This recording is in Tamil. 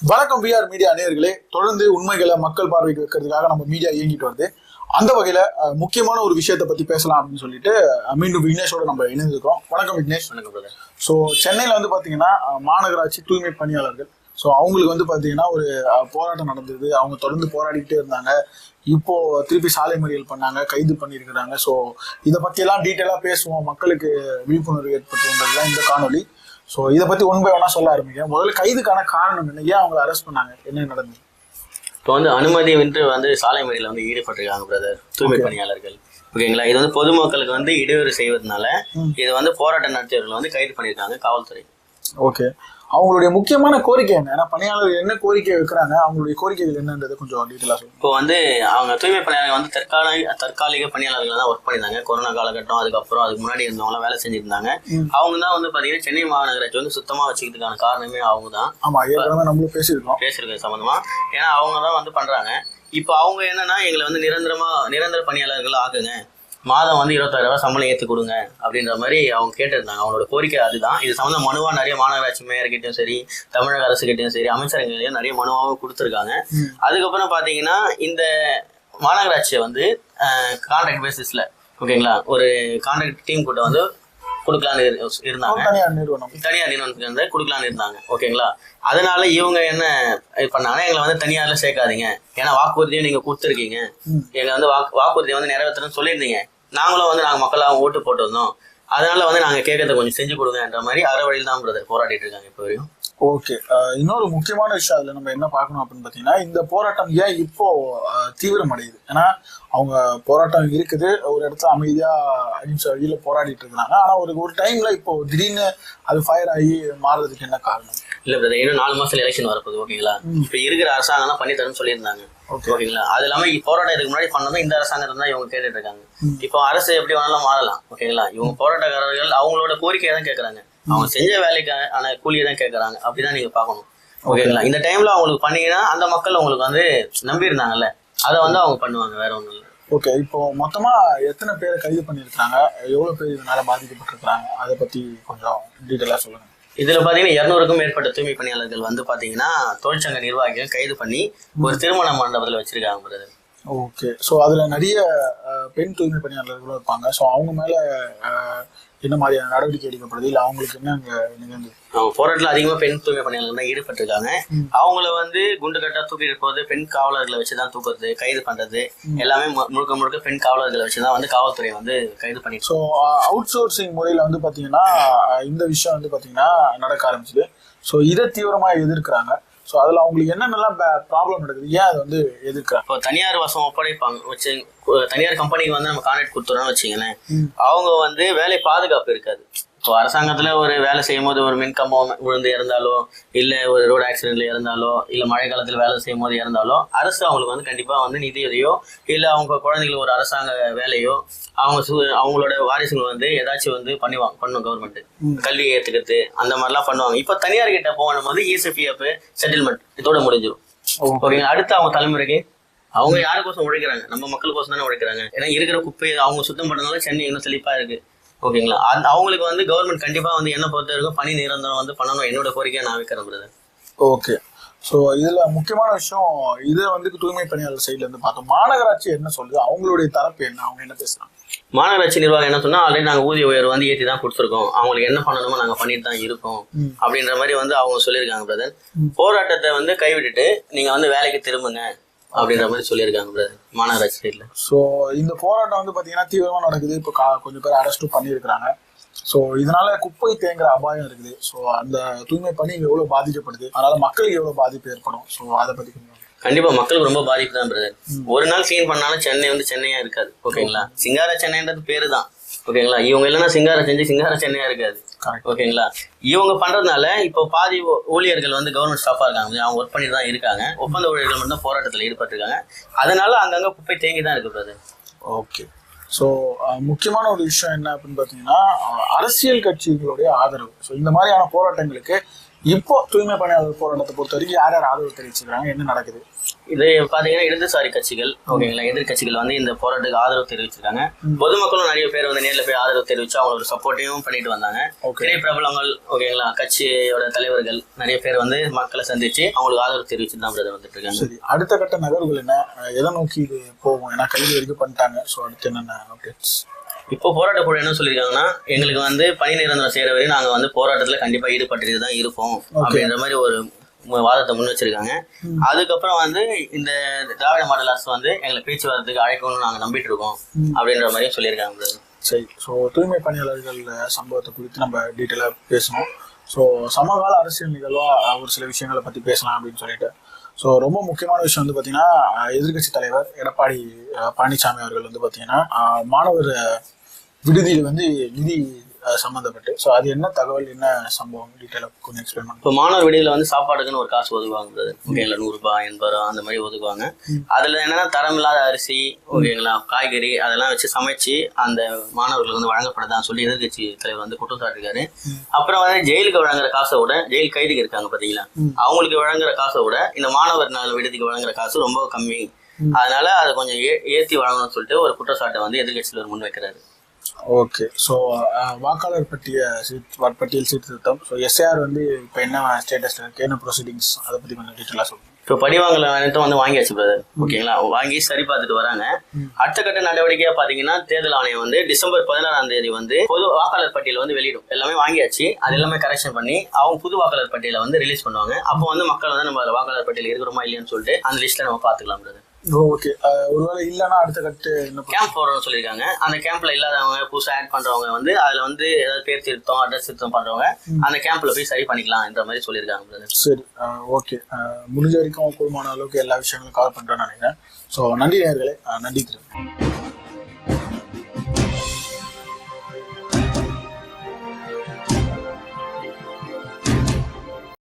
வணக்கம் விஆர் மீடியா நேயர்களே. தொடர்ந்து உண்மைகளை மக்கள் பார்வைக்கு வைக்கிறதுக்காக நம்ம மீடியா இயங்கிட்டு வருது. அந்த வகையில முக்கியமான ஒரு விஷயத்தை பத்தி பேசலாம் அப்படின்னு சொல்லிட்டு மீண்டும் விக்னேஷோட நம்ம இணைந்திருக்கோம். வணக்கம் விக்னேஷ். வணக்கம். ஸோ சென்னையில வந்து பாத்தீங்கன்னா மாநகராட்சி தூய்மை பணியாளர்கள் அவங்களுக்கு வந்து பாத்தீங்கன்னா ஒரு போராட்டம் நடந்தது. அவங்க தொடர்ந்து போராடிக்கிட்டே இருந்தாங்க. இப்போ திருப்பி சாலை மறியல் பண்ணாங்க, கைது பண்ணியிருக்கிறாங்க. ஸோ இதை பத்தியெல்லாம் டீட்டெயிலாக பேசுவோம், மக்களுக்கு விழிப்புணர்வு ஏற்படுத்துவதுதான் இந்த காணொலி. ஸோ இதை பத்தி உண்மை வேணா சொல்ல ஆரம்பிக்கிறேன். முதல்ல கைதுக்கான காரணம் என்ன, ஏன் அவங்களை அரெஸ்ட் பண்ணாங்க, என்ன நடந்தது? இப்போ அனுமதி வந்து சாலை மறியல ஈடுபட்டிருக்காங்க பிரதர், தூய்மை பணியாளர்கள். ஓகேங்களா, இது பொதுமக்களுக்கு இடையூறு செய்வதனால இது போராட்டம் நடத்தியவர்கள் கைது பண்ணியிருக்காங்க காவல்துறை. ஓகே, அவங்களுடைய முக்கியமான கோரிக்கை என்ன? ஏன்னா பணியாளர்கள் என்ன கோரிக்கை வைக்கிறாங்க, அவங்களுடைய கோரிக்கைகள் என்னன்றது கொஞ்சம் டீட்டெயிலாக சொல்லுங்க. இப்போ அவங்க தூய்மை பணியாளர்கள் தற்காலிக பணியாளர்கள் தான் ஒர்க் பண்ணியிருந்தாங்க கொரோனா காலகட்டம். அதுக்கு முன்னாடி இருந்தவங்களாம் வேலை செஞ்சிருந்தாங்க. அவங்க தான் பாத்தீங்கன்னா சென்னை மாநகராட்சி சுத்தமா வச்சுக்கிறதுக்கான காரணமே அவங்க தான். ஆமா, ஏற்கனவே நம்மளும் பேசியிருக்கோம் சம்பந்தமா. ஏன்னா அவங்க தான் பண்றாங்க. இப்போ அவங்க என்னன்னா எங்களை நிரந்தர பணியாளர்கள் ஆகுங்க, மாதம் 26,000 சம்பளம் ஏற்றி கொடுங்க அப்படின்ற மாதிரி அவங்க கேட்டிருந்தாங்க. அவங்களோட கோரிக்கை அதுதான். இது சம்மந்த மனுவா நிறைய மாநகராட்சி மேயர்கிட்டையும் சரி, தமிழக அரசு கிட்டையும் சரி, அமைச்சரங்களையும் நிறைய மனுவாகவும் கொடுத்துருக்காங்க. அதுக்கப்புறம் பார்த்தீங்கன்னா இந்த மாநகராட்சியை கான்ட்ராக்ட் பேசிஸ்ல ஓகேங்களா ஒரு கான்ட்ராக்ட் டீம் கூட்ட கொடுக்கலான்னு இருந்தாங்க. தனியார் நிறுவனத்துக்கு கொடுக்கலான்னு இருந்தாங்க. ஓகேங்களா, அதனால இவங்க என்ன பண்ணாங்கன்னா எங்களை தனியார்ல சேர்க்காதீங்க, ஏன்னா வாக்குறுதியும் நீங்க கொடுத்துருக்கீங்க, எங்களை வாக்குறுதியை நிறைவேற்றணும்னு சொல்லியிருந்தீங்க, நாங்களும் நாங்க மக்களாக ஓட்டு போட்டு வந்தோம், அதனால நாங்க கேட்கறத கொஞ்சம் செஞ்சு கொடுங்கன்ற மாதிரி அரை வழியில் தான் பிரதர் போராடிட்டு இருக்காங்க இப்போ வரையும். ஓகே, இன்னொரு முக்கியமான விஷயம் அதுல நம்ம என்ன பார்க்கணும் அப்படின்னு பாத்தீங்கன்னா, இந்த போராட்டம் ஏன் இப்போ தீவிரம் அடையுது? ஏன்னா அவங்க போராட்டம் இருக்குது, ஒரு இடத்துல அமைதியா அஹிம்சை வழியில போராடிட்டு இருக்கிறாங்க. ஆனா ஒரு டைம்ல இப்போ திடீர்னு அது ஃபயர் ஆகி மாறுறதுக்கு என்ன காரணம்? இல்ல பிரதர், இன்னும் 4 மாசத்துல எலெக்ஷன் வரப்போகுது. ஓகேங்களா, இப்ப இருக்கிற அரசாங்கம் தான் பண்ணி தரணும்னு சொல்லியிருந்தாங்க. ஓகேங்களா, அது இல்லாம போராட்டம் இதுக்கு முன்னாடி பண்ணதும் இந்த அரசாங்கத்தை தான் இவங்க கேட்டுட்டு இருக்காங்க. இப்போ அரசு எப்படி வேணாலும் மாறலாம். ஓகேங்களா, இவங்க போராட்டக்காரர்கள் அவங்களோட கோரிக்கையை தான் கேட்கறாங்க, அவங்க செஞ்ச வேலைக்கான கூலியை தான் கேட்கறாங்க. அப்படிதான் நீங்க பாக்கணும். ஓகேங்களா, இந்த டைம்ல அவங்களுக்கு பண்ணீங்கன்னா அந்த மக்கள் உங்களுக்கு நம்பி இருந்தாங்கல்ல, அதை அவங்க பண்ணுவாங்க, வேற ஒண்ணும் இல்லை. ஓகே, இப்போ மொத்தமா எத்தனை பேரை கைது பண்ணிருக்காங்க, எவ்வளவு பேர் இதனால பாதிக்கப்பட்டிருக்காங்க, அதை பத்தி கொஞ்சம் டீட்டெயிலா சொல்லுங்க. இதுல பாத்தீங்கன்னா 200க்கும் மேற்பட்ட தூய்மை பணியாளர்கள் பாத்தீங்கன்னா தொழிற்சங்க நிர்வாகிகள் கைது பண்ணி ஒரு திருமண மண்டபத்துல வச்சிருக்காங்க பிரதர். ஓகே, ஸோ அதுல நிறைய பெண் தூய்மை பணியாளர்களும் இருப்பாங்க. ஸோ அவங்க மேல என்ன மாதிரியான நடவடிக்கை எடுக்கப்படுது, இல்லை அவங்களுக்கு என்ன நிகழ்ந்து? போராட்டத்தில் அதிகமா பெண் தூய்மை பணியாளர்கள் தான் ஈடுபட்டிருக்காங்க. அவங்கள குண்டு கட்டா தூக்கிட்டு போறது, பெண் காவலர்களை வச்சுதான் தூக்குறது, கைது பண்றது எல்லாமே முழுக்க பெண் காவலர்களை வச்சுதான் காவல்துறை கைது பண்ணி. ஸோ அவுட் சோர்சிங் முறையில பாத்தீங்கன்னா இந்த விஷயம் பாத்தீங்கன்னா நடக்க ஆரம்பிச்சுது. ஸோ இதை தீவிரமா எதிர்க்கிறாங்க. ஸோ அதில் அவங்களுக்கு என்னென்னலாம் ப்ராப்ளம் நடக்குது, ஏன் அதை எதிர்க்கிறாங்க? இப்போ தனியார் வசம் ஒப்படைப்பாங்க வச்சு, தனியார் கம்பெனிக்கு நம்ம கான்ட்ராக்ட் கொடுத்துறோம்னு வச்சுங்களேன், அவங்க வேலை பாதுகாப்பு இருக்காது. இப்போ அரசாங்கத்துல ஒரு வேலை செய்யும் போது ஒரு மின்கம்பம் விழுந்து இறந்தாலோ, இல்ல ஒரு ரோடு ஆக்சிடென்ட்ல இறந்தாலோ, இல்ல மழை காலத்துல வேலை செய்யும் போது இறந்தாலோ, அரசு அவங்களுக்கு கண்டிப்பா நிதியுதவியோ, இல்ல அவங்க குழந்தைங்களுக்கு ஒரு அரசாங்க வேலையோ, அவங்களோட வாரிசுகள் ஏதாச்சும் பண்ணும் கவர்மெண்ட் கல்வி ஏத்துக்கிறது அந்த மாதிரிலாம் பண்ணுவாங்க. இப்ப தனியார் கிட்ட போகும்போது ECPF செட்டில்மெண்ட் இதோட முடிஞ்சிடும். ஓகேங்களா, அடுத்து அவங்க தலைமுறைக்கு அவங்க யாருக்கோசம் உழைக்கிறாங்க, நம்ம மக்களுக்கோசம் தானே உழைக்கிறாங்க. ஏன்னா இருக்கிற குப்பையை அவங்க சுத்தம் பண்ணனால சென்னை இன்னும் செழிப்பா இருக்கு. ஓகேங்களா, அவங்களுக்கு கவர்மெண்ட் கண்டிப்பா என்ன பொறுத்த வரைக்கும் பணி நிரந்தரம் பண்ணணும், என்னோட கோரிக்கையை நான் வைக்கிறேன் பிரதர். ஓகே, ஸோ இதுல முக்கியமான விஷயம் இதை தூய்மை பணியாளர் சைட்ல பார்த்தோம். மாநகராட்சி என்ன சொல்லுது, அவங்களுடைய தரப்பு என்ன, அவங்க என்ன பேசுறாங்க? மாநகராட்சி நிர்வாகம் என்ன சொன்னா, ஆல்ரெடி நாங்க ஊதிய உயர்வு ஏற்றி தான் கொடுத்துருக்கோம், அவங்களுக்கு என்ன பண்ணணுமோ நாங்க பண்ணிட்டு தான் இருக்கோம் அப்படின்ற மாதிரி அவங்க சொல்லியிருக்காங்க பிரதர். போராட்டத்தை கைவிட்டுட்டு நீங்க வேலைக்கு திரும்புங்க அப்படின்ற மாதிரி சொல்லியிருக்காங்க பிரதர் மாநகராட்சி சைட்ல. ஸோ இந்த போராட்டம் பாத்தீங்கன்னா தீவிரமா நடக்குது. இப்போ கொஞ்சம் பேர் அரெஸ்ட்டும் பண்ணியிருக்கிறாங்க. ஸோ இதனால குப்பை தேங்குற அபாயம் இருக்குது. ஸோ அந்த தூய்மை பணி எவ்வளவு பாதிக்கப்படுது, அதனால மக்களுக்கு எவ்வளவு பாதிப்பு ஏற்படும், ஸோ அதை பத்தி கண்டிப்பா மக்களுக்கு ரொம்ப பாதிப்பு தான் பிரதர். ஒரு நாள் கிளீன் பண்ணாலும் சென்னை சென்னையா இருக்காது. ஓகேங்களா, சிங்கார சென்னைன்றது பேரு தான். ஓகேங்களா, இவங்க இல்லைன்னா சிங்கார சென்னையா இருக்காது. ஓகேங்களா, இவங்க பண்றதுனால இப்போ பாதி ஊழியர்கள் கவர்மெண்ட் ஸ்டாஃபா இருக்காங்க, அவங்க ஒர்க் பண்ணிட்டு தான் இருக்காங்க. ஒப்பந்த ஊழியர்கள் மட்டும் போராட்டத்தில் ஈடுபட்டிருக்காங்க. அதனால அங்கங்க குப்பை தேங்கி தான் இருக்கு பிரதர். ஓகே, ஸோ முக்கியமான ஒரு விஷயம் என்ன அப்படின்னு பார்த்தீங்கன்னா, அரசியல் கட்சிகளுடைய ஆதரவு. ஸோ இந்த மாதிரியான போராட்டங்களுக்கு இப்போ தூய்மை பணியாளர் போராட்டத்தை பொறுத்த வரைக்கும் யார் யார் ஆதரவு தெரிவிச்சுக்கிறாங்க, என்ன நடக்குது? இது பாத்தீங்கன்னா இடதுசாரி கட்சிகள் ஓகேங்களா, எதிர்கட்சிகள் வந்து இந்த போராட்டத்துக்கு ஆதரவு தெரிவிச்சிருக்காங்க. பொதுமக்களும் நிறைய பேர் வந்து நேரில் போய் ஆதரவு தெரிவிச்சு அவங்களோட சப்போர்ட்டையும் பண்ணிட்டு வந்தாங்க. திரை பிரபலங்கள் ஓகேங்களா, கட்சியோட தலைவர்கள் நிறைய பேர் வந்து மக்களை சந்திச்சு அவங்களுக்கு ஆதரவு தெரிவிச்சு தான் வந்துட்டு இருக்காங்க. சரி, அடுத்த கட்ட நகர்வுகள் என்ன, எதை நோக்கி இது போகும்? ஏன்னா கைது வரைக்கும் பண்ணிட்டாங்க. ஸோ அடுத்து என்னென்ன அப்டேட்ஸ்? இப்போ போராட்ட குழு என்ன சொல்லியிருக்காங்கன்னா, எங்களுக்கு வந்து பணி நிரந்தரம் செய்யற வரை நாங்க வந்து போராட்டத்துல கண்டிப்பா ஈடுபட்டு தான் இருப்போம் அப்படின்ற மாதிரி ஒரு வாதத்தை முன் வச்சிருக்காங்க. அதுக்கப்புறம் வந்து இந்த திராவிட மாடல் அரசு வந்து எங்களை பேச்சுவார்த்தைக்கு அழைக்கணும்னு நாங்க நம்பிட்டு இருக்கோம் அப்படின்ற மாதிரியும் சொல்லியிருக்காங்க. சரி, ஸோ தூய்மை பணியாளர்கள் சம்பவத்தை குறித்து நம்ம டீட்டெயிலாக பேசணும். ஸோ சமகால அரசியல் நிகழ்வாக ஒரு சில விஷயங்களை பற்றி பேசலாம் அப்படின்னு சொல்லிட்டு. ஸோ ரொம்ப முக்கியமான விஷயம் வந்து பார்த்தீங்கன்னா, எதிர்கட்சி தலைவர் எடப்பாடி பழனிசாமி அவர்கள் வந்து பார்த்தீங்கன்னா மாணவர் விடுதியில் வந்து நிதி சம்மந்தப்பட்டு, ஸோ அது என்ன தகவல், என்ன சம்பவம், டீட்டெயிலாக கொஞ்சம் எக்ஸ்பிளைன் பண்ணுங்க. இப்போ மாணவர் விடுதியில் வந்து சாப்பாடுக்குன்னு ஒரு காசு ஒதுக்குவாங்க ஓகேங்களா, 100 ரூபாய் 80 ரூபா அந்த மாதிரி ஒதுக்குவாங்க. அதில் என்னன்னா தரமில்லாத அரிசி ஓகேங்களா, காய்கறி அதெல்லாம் வச்சு சமைச்சு அந்த மாணவர்களுக்கு வந்து வழங்கப்படுதான்னு சொல்லி எதிர்கட்சி தலைவர் வந்து குற்றம் சாட்டிருக்காரு. அப்புறம் வந்து ஜெயிலுக்கு வழங்குற காசை விட, ஜெயில் கைதிக்கு இருக்காங்க பார்த்தீங்களா, அவங்களுக்கு வழங்குற காசை விட இந்த மாணவர் நாள் விடுதிக்கு வழங்குற காசு ரொம்ப கம்மி, அதனால அதை கொஞ்சம் ஏற்றி வழங்கணும்னு சொல்லிட்டு ஒரு குற்றச்சாட்டை வந்து எதிர்கட்சியில் முன் வைக்கிறாரு. ஓகே, ஸோ வாக்காளர் பட்டியல் சீர்திருத்தம், ஸோ எஸ்ஐஆர் வந்து இப்போ என்ன ஸ்டேட்டஸ்ல இருக்கு, என்ன ப்ரொசீடிங்ஸ், அதை பற்றி கொஞ்சம் டீட்டெயிலாக சொல்லுங்கள். இப்போ படிவாங்கல அனைத்தும் வந்து வாங்கியாச்சு பிரதர் ஓகேங்களா, வாங்கி சரி பார்த்துட்டு வராங்க. அடுத்த கட்ட நடவடிக்கையா பாத்தீங்கன்னா தேர்தல் ஆணையம் வந்து டிசம்பர் 16ஆம் தேதி வந்து பொது வாக்காளர் பட்டியலை வந்து வெளியிடும். எல்லாமே வாங்கியாச்சு, அது எல்லாமே கரெக்ஷன் பண்ணி அவங்க புது வாக்காளர் பட்டியலை வந்து ரிலீஸ் பண்ணுவாங்க. அப்போ வந்து மக்கள் வந்து நம்ம வாக்காளர் பட்டியல் இருக்கிறோமா இல்லையான்னு சொல்லிட்டு அந்த லிஸ்ட்ல நம்ம பாத்துக்கலாம் பிரதர். ஓகே, ஒருவேளை இல்லைன்னா அடுத்த கட்டு கேம்ப் போடுறோம்னு சொல்லியிருக்காங்க. அந்த கேம்ப்ல இல்லாதவங்க புதுசாக ஆட் பண்றவங்க வந்து அதுல வந்து ஏதாவது பேர் திருத்தம் அட்ரஸ் திருத்தம் பண்றவங்க அந்த கேம்ப்ல போய் சரி பண்ணிக்கலாம் என்ற மாதிரி சொல்லியிருக்காங்க. சரி, ஓகே, முடிஞ்ச வரைக்கும் கூடுமான அளவுக்கு எல்லா விஷயங்களும் கவர் பண்றேன்னு நினைக்கிறேன். ஸோ நன்றி நேயர்களே, நன்றி.